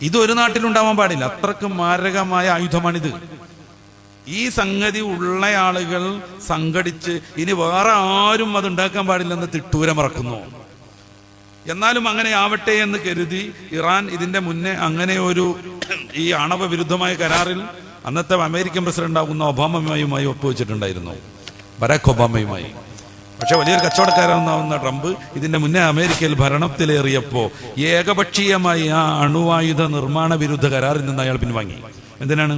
ഇതൊരു നാട്ടിലുണ്ടാവാൻ പാടില്ല. അത്രക്ക് മാരകമായ ആയുധമാണിത്. ഈ സംഗതി ഉള്ള ആളുകൾ സംഘടിച്ച് ഇനി വേറെ ആരും അത് ഉണ്ടാക്കാൻ പാടില്ലെന്ന് തിട്ടൂരമിറക്കുന്നു. എന്നാലും അങ്ങനെ ആവട്ടെ എന്ന് കരുതി ഇറാൻ ഇതിന്റെ മുന്നേ അങ്ങനെ ഒരു ഈ ആണവ വിരുദ്ധമായ കരാറിൽ അന്നത്തെ അമേരിക്കൻ പ്രസിഡന്റ് ആകുന്ന ഒബാമയുമായി ഒപ്പുവെച്ചിട്ടുണ്ടായിരുന്നു, ബരാക് ഒബാമയുമായി. പക്ഷെ വലിയൊരു കച്ചവടക്കാരനാവുന്ന ട്രംപ് ഇതിന്റെ മുന്നേ അമേരിക്കയിൽ ഭരണത്തിലേറിയപ്പോൾ ഏകപക്ഷീയമായി ആ അണുവായുധ നിർമ്മാണ വിരുദ്ധ കരാറിൽ നിന്ന് അയാൾ പിൻവാങ്ങി. എന്തിനാണ്?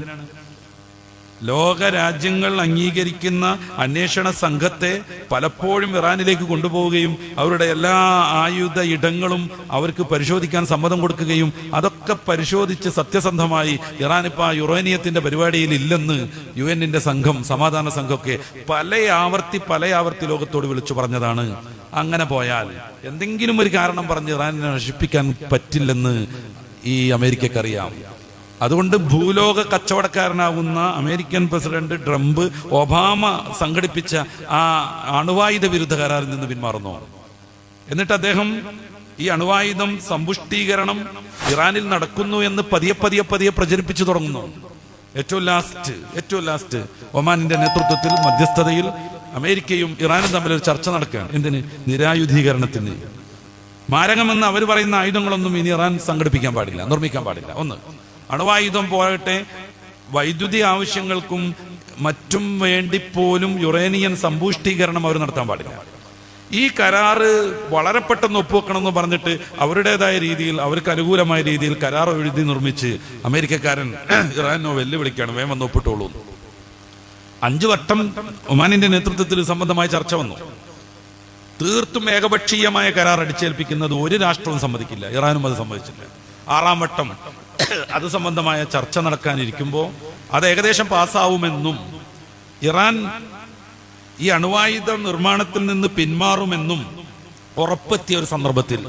ലോക രാജ്യങ്ങൾ അംഗീകരിക്കുന്ന അന്വേഷണ സംഘത്തെ പലപ്പോഴും ഇറാനിലേക്ക് കൊണ്ടുപോവുകയും അവരുടെ എല്ലാ ആയുധ ഇടങ്ങളും അവർക്ക് പരിശോധിക്കാൻ സമ്മതം കൊടുക്കുകയും അതൊക്കെ പരിശോധിച്ച് സത്യസന്ധമായി ഇറാൻ ഇപ്പൊ ആ യുറേനിയത്തിന്റെ പരിപാടിയിൽ ഇല്ലെന്ന് UN സംഘം, സമാധാന സംഘമൊക്കെ പല ആവർത്തി ലോകത്തോട് വിളിച്ചു പറഞ്ഞതാണ്. അങ്ങനെ പോയാൽ എന്തെങ്കിലും ഒരു കാരണം പറഞ്ഞ് ഇറാനിനെ നശിപ്പിക്കാൻ പറ്റില്ലെന്ന് ഈ അമേരിക്കക്കറിയാം. അതുകൊണ്ട് ഭൂലോക കച്ചവടക്കാരനാകുന്ന അമേരിക്കൻ പ്രസിഡന്റ് ട്രംപ് ഒബാമ സംഘടിപ്പിച്ച ആ അണുവായുധ വിരുദ്ധ കരാറിൽ നിന്ന് പിന്മാറുന്നു. എന്നിട്ട് അദ്ദേഹം ഈ അണുവായുധം സമ്പുഷ്ടീകരണം ഇറാനിൽ നടക്കുന്നു എന്ന് പതിയെ പ്രചരിപ്പിച്ചു തുടങ്ങുന്നു. ഏറ്റവും ലാസ്റ്റ് ഒമാനിന്റെ നേതൃത്വത്തിൽ മധ്യസ്ഥതയിൽ അമേരിക്കയും ഇറാനും തമ്മിൽ ഒരു ചർച്ച നടക്കുകയാണ്. എന്തിന്? നിരായുധീകരണത്തിന്. മാരകമെന്ന് അവർ പറയുന്ന ആയുധങ്ങളൊന്നും ഇനി ഇറാൻ സംഘടിപ്പിക്കാൻ പാടില്ല, നിർമ്മിക്കാൻ പാടില്ല. ഒന്ന്, അണുവായുധം പോകട്ടെ, വൈദ്യുതി ആവശ്യങ്ങൾക്കും മറ്റും വേണ്ടി പോലും യുറേനിയൻ സമ്പുഷ്ടീകരണം അവർ നടത്താൻ പാടില്ല. ഈ കരാറ് വളരെ പെട്ടെന്ന് ഒപ്പുവെക്കണമെന്ന് പറഞ്ഞിട്ട് അവരുടേതായ രീതിയിൽ, അവർക്ക് അനുകൂലമായ രീതിയിൽ കരാർ എഴുതി നിർമ്മിച്ച് അമേരിക്കക്കാരൻ ഇറാനോ വെല്ലുവിളിക്കാണ്, വേഗം വന്ന് ഒപ്പിട്ടോളൂ. 5 വട്ടം ഒമാനിന്റെ നേതൃത്വത്തിൽ സംബന്ധമായ ചർച്ച വന്നു. തീർത്തും ഏകപക്ഷീയമായ കരാർ അടിച്ചേൽപ്പിക്കുന്നത് ഒരു രാഷ്ട്രവും സമ്മതിക്കില്ല, ഇറാനും അത് സമ്മതിച്ചില്ല. 6ാം വട്ടം അത് സംബന്ധമായ ചർച്ച നടക്കാനിരിക്കുമ്പോൾ അത് ഏകദേശം പാസ്സാവുമെന്നും ഇറാൻ ഈ അണുവായുധ നിർമ്മാണത്തിൽ നിന്ന് പിന്മാറുമെന്നും ഉറപ്പെത്തിയ ഒരു സന്ദർഭത്തിൽ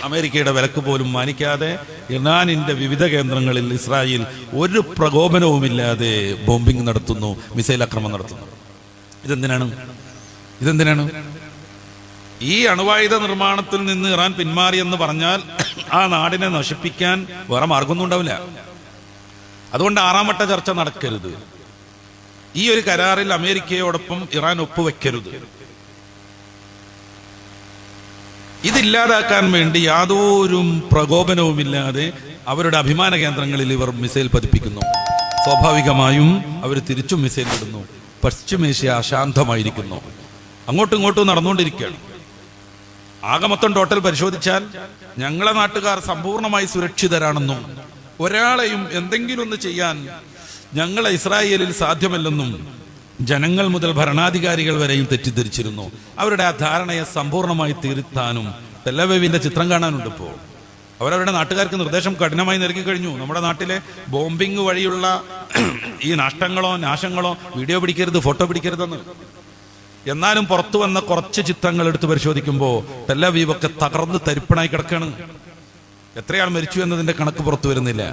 അമേരിക്കയുടെ വിലക്ക് പോലും മാനിക്കാതെ ഇറാനിന്റെ വിവിധ കേന്ദ്രങ്ങളിൽ ഇസ്രായേൽ ഒരു പ്രകോപനവുമില്ലാതെ ബോംബിംഗ് നടത്തുന്നു, മിസൈൽ ആക്രമണം നടത്തുന്നു. ഇതെന്തിനാണ്? ഈ അണുവായുധ നിർമ്മാണത്തിൽ നിന്ന് ഇറാൻ പിന്മാറിയെന്ന് പറഞ്ഞാൽ ആ നാടിനെ നശിപ്പിക്കാൻ വേറെ മാർഗമൊന്നും ഉണ്ടാവില്ല. അതുകൊണ്ട് 6ാം വട്ട ചർച്ച നടക്കരുത്. ഈ ഒരു കരാറിൽ അമേരിക്കയോടൊപ്പം ഇറാൻ ഒപ്പുവെക്കരുത്. ഇതില്ലാതാക്കാൻ വേണ്ടി യാതൊരു പ്രകോപനവുമില്ലാതെ അവരുടെ അഭിമാന കേന്ദ്രങ്ങളിൽ ഇവർ മിസൈൽ പതിപ്പിക്കുന്നു. സ്വാഭാവികമായും അവർ തിരിച്ചും മിസൈൽ ഇടുന്നു. പശ്ചിമേഷ്യ അശാന്തമായിരിക്കുന്നു, അങ്ങോട്ടും ഇങ്ങോട്ടും നടന്നുകൊണ്ടിരിക്കുകയാണ്. ആകെ മൊത്തം ടോട്ടൽ പരിശോധിച്ചാൽ ഞങ്ങളെ നാട്ടുകാർ സമ്പൂർണമായി സുരക്ഷിതരാണെന്നും ഒരാളെയും എന്തെങ്കിലും ഒന്ന് ചെയ്യാൻ ഞങ്ങളെ ഇസ്രായേലിൽ സാധ്യമല്ലെന്നും ജനങ്ങൾ മുതൽ ഭരണാധികാരികൾ വരെയും തെറ്റിദ്ധരിച്ചിരുന്നു. അവരുടെ ആ ധാരണയെ സമ്പൂർണമായി തിരുത്താനും ടെലവീവിന്റെ ചിത്രം കാണാനുണ്ട്. ഇപ്പോൾ അവരവരുടെ നാട്ടുകാർക്ക് നിർദ്ദേശം കഠിനമായി നൽകി കഴിഞ്ഞു. നമ്മുടെ നാട്ടിലെ ബോംബിംഗ് വഴിയുള്ള ഈ നാശങ്ങളോ വീഡിയോ പിടിക്കരുത്, ഫോട്ടോ പിടിക്കരുതെന്ന്. എന്നാലും പുറത്തു വന്ന കുറച്ച് ചിത്രങ്ങൾ എടുത്ത് പരിശോധിക്കുമ്പോൾ ടെലവീവൊക്കെ തകർന്ന് തരിപ്പണായി കിടക്കാണ്. എത്രയാൾ മരിച്ചു എന്നതിന്റെ കണക്ക് പുറത്തു വരുന്നില്ല.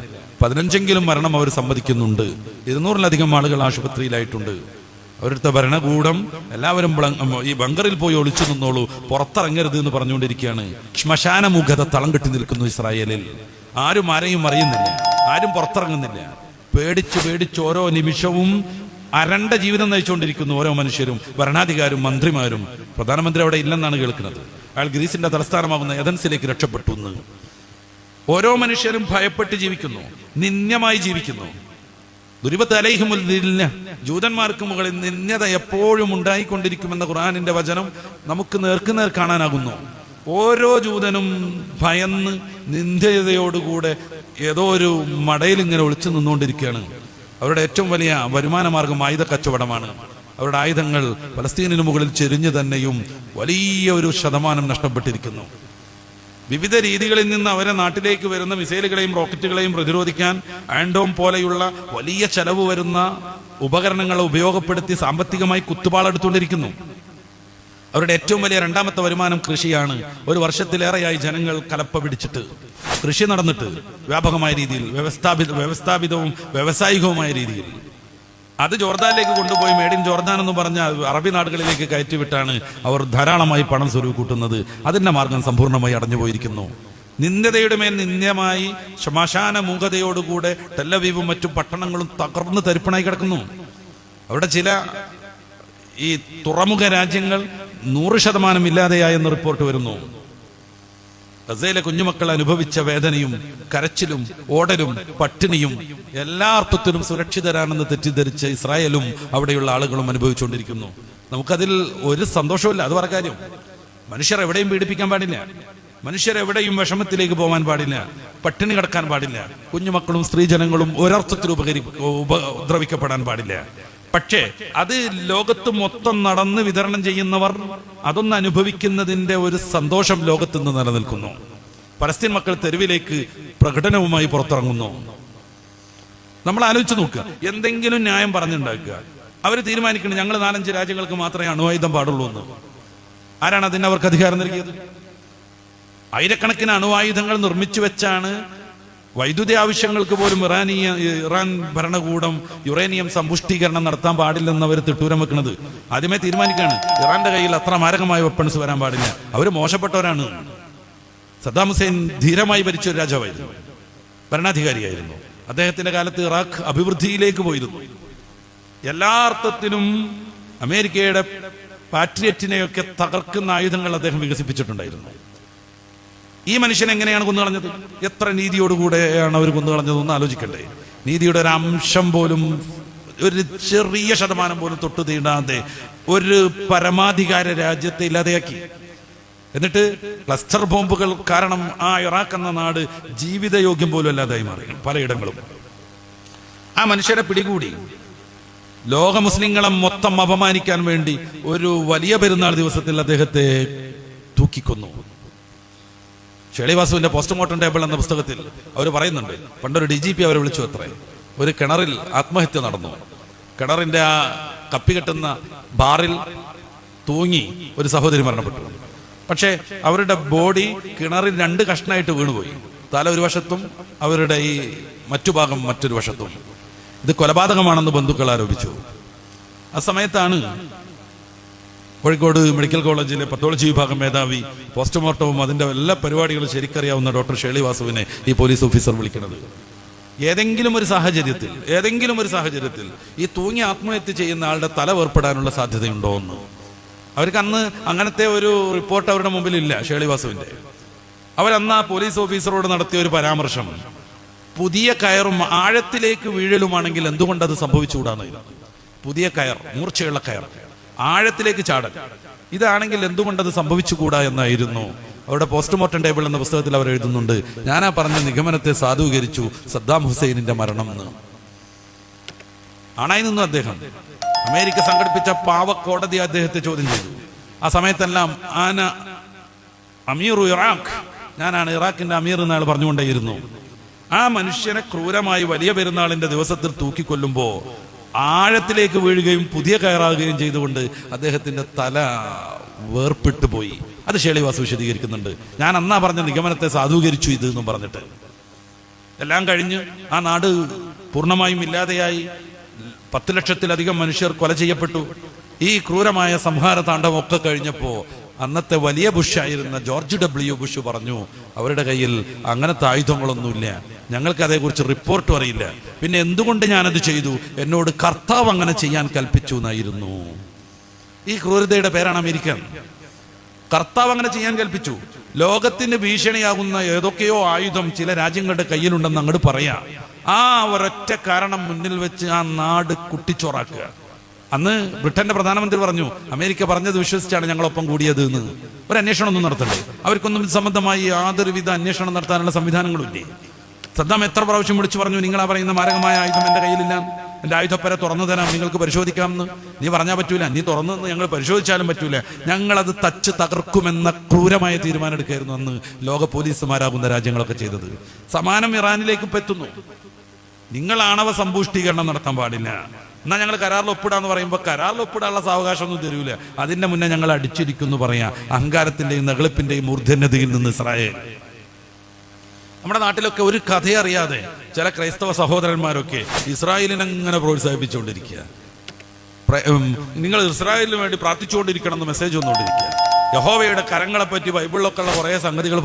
15 മരണം അവർ സമ്മതിക്കുന്നുണ്ട്. 200-ലധികം ആളുകൾ ആശുപത്രിയിലായിട്ടുണ്ട്. അവരുടെ ഭരണകൂടം എല്ലാവരും ഈ ബങ്കറിൽ പോയി ഒളിച്ചു നിന്നോളൂ, പുറത്തിറങ്ങരുത് എന്ന് പറഞ്ഞുകൊണ്ടിരിക്കുകയാണ്. ശ്മശാനമുഖത തളം കെട്ടി നിൽക്കുന്നു ഇസ്രായേലിൽ. ആരും ആരെയും അറിയുന്നില്ല, ആരും പുറത്തിറങ്ങുന്നില്ല. പേടിച്ച് ഓരോ നിമിഷവും അരണ്ട ജീവിതം നയിച്ചുകൊണ്ടിരിക്കുന്നു ഓരോ മനുഷ്യരും, ഭരണാധികാരും മന്ത്രിമാരും. പ്രധാനമന്ത്രി അവിടെ ഇല്ലെന്നാണ് കേൾക്കുന്നത്. അയാൾ ഗ്രീസിന്റെ തലസ്ഥാനമാകുന്ന എഥൻസിലേക്ക് രക്ഷപ്പെട്ടു എന്ന്. ഓരോ മനുഷ്യരും ഭയപ്പെട്ട് ജീവിക്കുന്നു, നിന്ദ്യമായി ജീവിക്കുന്നു. ദുരിബത്ത് അലൈഹിമുൽ ദില്ല, ജൂതന്മാർക്ക് മുകളിൽ നിന്ദ്യത എപ്പോഴും ഉണ്ടായിക്കൊണ്ടിരിക്കുമെന്ന ഖുർആനിന്റെ വചനം നമുക്ക് നേർക്കുനേർ കാണാനാകുന്നു. ഓരോ ജൂതനും ഭയന്ന് നിന്ദ്യതയോടുകൂടെ ഏതോ ഒരു മടയിൽ ഇങ്ങനെ ഒളിച്ചു നിന്നുകൊണ്ടിരിക്കുകയാണ്. അവരുടെ ഏറ്റവും വലിയ വരുമാന മാർഗം ആയുധ കച്ചവടമാണ്. അവരുടെ ആയുധങ്ങൾ പലസ്തീനിന് മുകളിൽ ചെരിഞ്ഞു തന്നെയും വലിയ ഒരു ശതമാനം നഷ്ടപ്പെട്ടിരിക്കുന്നു. വിവിധ രീതികളിൽ നിന്ന് അവരെ നാട്ടിലേക്ക് വരുന്ന മിസൈലുകളെയും റോക്കറ്റുകളെയും പ്രതിരോധിക്കാൻ ആൻഡോം പോലെയുള്ള വലിയ ചെലവ് വരുന്ന ഉപകരണങ്ങളെ ഉപയോഗപ്പെടുത്തി സാമ്പത്തികമായി കുത്തുപാളെടുത്തുകൊണ്ടിരിക്കുന്നു. അവരുടെ ഏറ്റവും വലിയ 2ാമത്തെ വരുമാനം കൃഷിയാണ്. ഒരു വർഷത്തിലേറെയായി ജനങ്ങൾ കലപ്പ പിടിച്ചിട്ട് കൃഷി നടന്നിട്ട് വ്യാപകമായ രീതിയിൽ വ്യവസ്ഥാപിതവും വ്യവസായികവുമായ രീതിയിൽ അത് ജോർദാനിലേക്ക് കൊണ്ടുപോയി മേഡ് ഇൻ ജോർദാൻ എന്ന് പറഞ്ഞ അറബി നാടുകളിലേക്ക് കയറ്റിവിട്ടാണ് അവർ ധാരാളമായി പണം സ്വരൂപം കൂട്ടുന്നത്. അതിന്റെ മാർഗം സമ്പൂർണ്ണമായി അടഞ്ഞുപോയിരിക്കുന്നു. നിന്ദതയുടെ മേൽ നിന്ദ്യമായി ശ്മശാന മൂകതയോടുകൂടെ ടെല്ലവീവും മറ്റു പട്ടണങ്ങളും തകർന്ന് തരിപ്പണായി കിടക്കുന്നു. അവിടെ ചില ഈ തുറമുഖ രാജ്യങ്ങൾ 100% ഇല്ലാതെയായെന്ന് റിപ്പോർട്ട് വരുന്നു. ഗസയിലെ കുഞ്ഞുമക്കൾ അനുഭവിച്ച വേദനയും കരച്ചിലും ഓടലും പട്ടിണിയും എല്ലാ അർത്ഥത്തിലും സുരക്ഷിതരാണെന്ന് തെറ്റിദ്ധരിച്ച ഇസ്രായേലും അവിടെയുള്ള ആളുകളും അനുഭവിച്ചുകൊണ്ടിരിക്കുന്നു. നമുക്കതിൽ ഒരു സന്തോഷമില്ല, അത് പറ കാര്യം. മനുഷ്യർ എവിടെയും പീഡിപ്പിക്കാൻ പാടില്ല, മനുഷ്യരെവിടെയും വിഷമത്തിലേക്ക് പോകാൻ പാടില്ല, പട്ടിണി കിടക്കാൻ പാടില്ല, കുഞ്ഞുമക്കളും സ്ത്രീജനങ്ങളും ഒരർത്ഥത്തിൽ ഉപദ്രവിക്കപ്പെടാൻ പാടില്ല. പക്ഷേ അത് ലോകത്ത് മൊത്തം നടന്ന് വിതരണം ചെയ്യുന്നവർ അതൊന്ന് അനുഭവിക്കുന്നതിന്റെ ഒരു സന്തോഷം ലോകത്ത് നിന്ന് നിലനിൽക്കുന്നു. പലസ്തീൻ മക്കൾ തെരുവിലേക്ക് പ്രകടനവുമായി പുറത്തിറങ്ങുന്നു. നമ്മൾ ആലോചിച്ച് നോക്കുക, എന്തെങ്കിലും ന്യായം പറഞ്ഞുണ്ടാക്കുക. അവർ തീരുമാനിക്കണം ഞങ്ങൾ 4-5 രാജ്യങ്ങൾക്ക് മാത്രമേ അണുവായുധം പാടുള്ളൂ എന്ന്. ആരാണ് അതിന് അവർക്ക് അധികാരം നൽകിയത്? ആയിരക്കണക്കിന് അണുവായുധങ്ങൾ നിർമ്മിച്ചു വെച്ചാണ് വൈദ്യുതി ആവശ്യങ്ങൾക്ക് പോലും ഇറാൻ ഭരണകൂടം യുറേനിയം സമ്പുഷ്ടീകരണം നടത്താൻ പാടില്ലെന്ന് അവർ തിട്ടൂരം വെക്കുന്നത്. ആദ്യമേ തീരുമാനിക്കുകയാണ് ഇറാന്റെ കയ്യിൽ അത്ര മാരകമായ വെപ്പൺസ് വരാൻ പാടില്ല. അവർ മോശപ്പെട്ടവരാണ്. സദ്ദാം ഹുസൈൻ ധീരമായി ഭരിച്ച ഒരു രാജാവായിരുന്നു, ഭരണാധികാരിയായിരുന്നു. അദ്ദേഹത്തിന്റെ കാലത്ത് ഇറാഖ് അഭിവൃദ്ധിയിലേക്ക് പോയിരുന്നു. എല്ലാ അർത്ഥത്തിലും അമേരിക്കയുടെ പാട്രിയറ്റിനെയൊക്കെ തകർക്കുന്ന ആയുധങ്ങൾ അദ്ദേഹം വികസിപ്പിച്ചിട്ടുണ്ടായിരുന്നു. ഈ മനുഷ്യൻ എങ്ങനെയാണ് കൊന്നുകളഞ്ഞത്? എത്ര നീതിയോടുകൂടെയാണ് അവർ കൊന്നുകളഞ്ഞതെന്ന് ആലോചിക്കണ്ടേ? നീതിയുടെ ഒരു അംശം പോലും, ഒരു ചെറിയ ശതമാനം പോലും തൊട്ടു തീണ്ടാതെ ഒരു പരമാധികാര രാജ്യത്തെ ഇല്ലാതെയാക്കി. എന്നിട്ട് ക്ലസ്റ്റർ ബോംബുകൾ കാരണം ആ ഇറാഖ് എന്ന നാട് ജീവിതയോഗ്യം പോലും അല്ലാതായി മാറി പലയിടങ്ങളും. ആ മനുഷ്യരെ പിടികൂടി ലോക മുസ്ലിങ്ങളെ മൊത്തം അപമാനിക്കാൻ വേണ്ടി ഒരു വലിയ പെരുന്നാൾ ദിവസത്തിൽ അദ്ദേഹത്തെ തൂക്കിക്കൊന്നു. ഷേളി വാസുവിന്റെ പോസ്റ്റ്മോർട്ടം ടേബിൾ എന്ന പുസ്തകത്തിൽ അവർ പറയുന്നുണ്ട്, പണ്ടൊരു DGP അവരെ വിളിച്ചു അത്രേ. ഒരു കിണറിൽ ആത്മഹത്യ നടന്നു. കിണറിന്റെ ആ കപ്പി കെട്ടുന്ന ബാറിൽ തൂങ്ങി ഒരു സഹോദരി മരണപ്പെട്ടു. പക്ഷേ അവരുടെ ബോഡി കിണറിൽ 2 കഷ്ണമായിട്ട് വീണുപോയി. തല ഒരു വശത്തും അവരുടെ ഈ മറ്റു ഭാഗം മറ്റൊരു വശത്തും. ഇത് കൊലപാതകമാണെന്ന് ബന്ധുക്കൾ ആരോപിച്ചു. ആ സമയത്താണ് കോഴിക്കോട് മെഡിക്കൽ കോളേജിലെ പത്തോളജി വിഭാഗം മേധാവി പോസ്റ്റ്മോർട്ടവും അതിന്റെ എല്ലാ പരിപാടികളും ശരിക്കറിയാവുന്ന ഡോക്ടർ ഷേളി വാസുവിനെ ഈ പോലീസ് ഓഫീസർ വിളിക്കുന്നത്. ഏതെങ്കിലും ഒരു സാഹചര്യത്തിൽ ഈ തൂങ്ങി ആത്മഹത്യ ചെയ്യുന്ന ആളുടെ തല വേർപ്പെടാനുള്ള സാധ്യതയുണ്ടോ എന്ന്. അവർക്ക് അന്ന് അങ്ങനത്തെ ഒരു റിപ്പോർട്ട് അവരുടെ മുമ്പിലില്ല. ഷേളി വാസുവിന്റെ അവരന്ന് ആ പോലീസ് ഓഫീസറോട് നടത്തിയ ഒരു പരാമർശം, പുതിയ കയറും ആഴത്തിലേക്ക് വീഴലുമാണെങ്കിൽ എന്തുകൊണ്ടത് സംഭവിച്ചുകൂടാന്ന്. പുതിയ കയർ, മൂർച്ചയുള്ള കയർ, ആഴത്തിലേക്ക് ചാടൽ, ഇതാണെങ്കിൽ എന്തുകൊണ്ടത് സംഭവിച്ചുകൂടാ എന്നായിരുന്നു അവരുടെ പോസ്റ്റ്മോർട്ടം ടേബിൾ എന്ന പുസ്തകത്തിൽ അവർ എഴുതുന്നുണ്ട്. ഞാനാ പറഞ്ഞ നിഗമനത്തെ സാധൂകരിച്ചു സദ്ദാം ഹുസൈനിന്റെ മരണം എന്ന്. ആണായി നിന്നു അദ്ദേഹം. അമേരിക്ക സംഘടിപ്പിച്ച പാവക്കോടതി അദ്ദേഹത്തെ ചോദ്യം ചെയ്തു. ആ സമയത്തെല്ലാം അമീറു ഇറാഖ്, ഞാനാണ് ഇറാഖിന്റെ അമീർ എന്നയാൾ പറഞ്ഞുകൊണ്ടേയിരുന്നു. ആ മനുഷ്യനെ ക്രൂരമായി വലിയ പെരുന്നാളിന്റെ ദിവസത്തിൽ തൂക്കിക്കൊല്ലുമ്പോ ആഴത്തിലേക്ക് വീഴുകയും പുതിയ കയറാകുകയും ചെയ്തുകൊണ്ട് അദ്ദേഹത്തിന്റെ തല വേർപ്പെട്ടു പോയി. അത് ഷേളി വാസു വിശദീകരിക്കുന്നുണ്ട്. ഞാൻ അന്നാ പറഞ്ഞ നിഗമനത്തെ സാധൂകരിച്ചു ഇത് എന്നും പറഞ്ഞിട്ട്. എല്ലാം കഴിഞ്ഞ് ആ നാട് പൂർണ്ണമായും ഇല്ലാതെയായി. 10 ലക്ഷത്തിലധികം മനുഷ്യർ കൊല ചെയ്യപ്പെട്ടു. ഈ ക്രൂരമായ സംഹാര താണ്ഡവമൊക്കെ കഴിഞ്ഞപ്പോ അന്നത്തെ വലിയ ബുഷായിരുന്ന ജോർജ് W. ബുഷ് പറഞ്ഞു, അവരുടെ കയ്യിൽ അങ്ങനത്തെ ആയുധങ്ങളൊന്നുമില്ല, ഞങ്ങൾക്ക് അതേക്കുറിച്ച് റിപ്പോർട്ടും അറിയില്ല. പിന്നെ എന്തുകൊണ്ട് ഞാനത് ചെയ്തു? എന്നോട് കർത്താവ് അങ്ങനെ ചെയ്യാൻ കൽപ്പിച്ചു എന്നായിരുന്നു. ഈ ക്രൂരതയുടെ പേരാണ് അമേരിക്ക. കർത്താവ് അങ്ങനെ ചെയ്യാൻ കൽപ്പിച്ചു. ലോകത്തിന് ഭീഷണിയാകുന്ന ഏതൊക്കെയോ ആയുധം ചില രാജ്യങ്ങളുടെ കയ്യിലുണ്ടെന്ന് അങ്ങോട്ട് പറയാം. ആ ഒരൊറ്റ കാരണം മുന്നിൽ വെച്ച് ആ നാട് കുട്ടിച്ചോറാക്കുക. അന്ന് ബ്രിട്ടന്റെ പ്രധാനമന്ത്രി പറഞ്ഞു, അമേരിക്ക പറഞ്ഞത് വിശ്വസിച്ചാണ് ഞങ്ങളൊപ്പം കൂടിയത് എന്ന്. ഒരു അന്വേഷണം ഒന്നും നടത്തണ്ടേ? അവർക്കൊന്നും സംബന്ധമായി യാതൊരുവിധ അന്വേഷണം നടത്താനുള്ള സംവിധാനങ്ങളുമില്ലേ? സദ്ദാം എത്ര പ്രാവശ്യം വിളിച്ചു പറഞ്ഞു, നിങ്ങളാ പറയുന്ന മാരകമായ ആയുധം എന്റെ കയ്യിലില്ല, എന്റെ ആയുധപ്പര തുറന്നു തരാം, നിങ്ങൾക്ക് പരിശോധിക്കാമെന്ന്. നീ പറഞ്ഞാൽ പറ്റൂല, നീ തുറന്നെന്ന് ഞങ്ങൾ പരിശോധിച്ചാലും പറ്റൂല, ഞങ്ങളത് തച്ച് തകർക്കുമെന്ന ക്രൂരമായ തീരുമാനം എടുക്കായിരുന്നു അന്ന് ലോക പോലീസുമാരാകുന്ന രാജ്യങ്ങളൊക്കെ ചെയ്തത്. സമാനം ഇറാനിലേക്ക് എത്തുന്നു. നിങ്ങൾ ആണവ സമ്പുഷ്ടീകരണം നടത്താൻ പാടില്ല, എന്നാൽ ഞങ്ങൾ കരാറിൽ ഒപ്പിടാന്ന് പറയുമ്പോൾ കരാറിൽ ഒപ്പിടാനുള്ള സാവകാശമൊന്നും തരൂല, അതിന്റെ മുന്നേ ഞങ്ങൾ അടിച്ചിരിക്കുന്നു പറയാം. അഹങ്കാരത്തിന്റെയും നഗളിപ്പിന്റെയും മൂർധന്യതയിൽ നിന്ന് ഇസ്രായേൽ. നമ്മുടെ നാട്ടിലൊക്കെ ഒരു കഥയറിയാതെ ചില ക്രൈസ്തവ സഹോദരന്മാരൊക്കെ ഇസ്രായേലിനെ അങ്ങനെ പ്രോത്സാഹിപ്പിച്ചുകൊണ്ടിരിക്കുക. നിങ്ങൾ ഇസ്രായേലിന് വേണ്ടി പ്രാർത്ഥിച്ചുകൊണ്ടിരിക്കണം എന്ന് മെസ്സേജ് വന്നുകൊണ്ടിരിക്കുക. യഹോവയുടെ കരങ്ങളെ പറ്റി ബൈബിളിലൊക്കെ ഉള്ള കുറെ സംഗതികൾ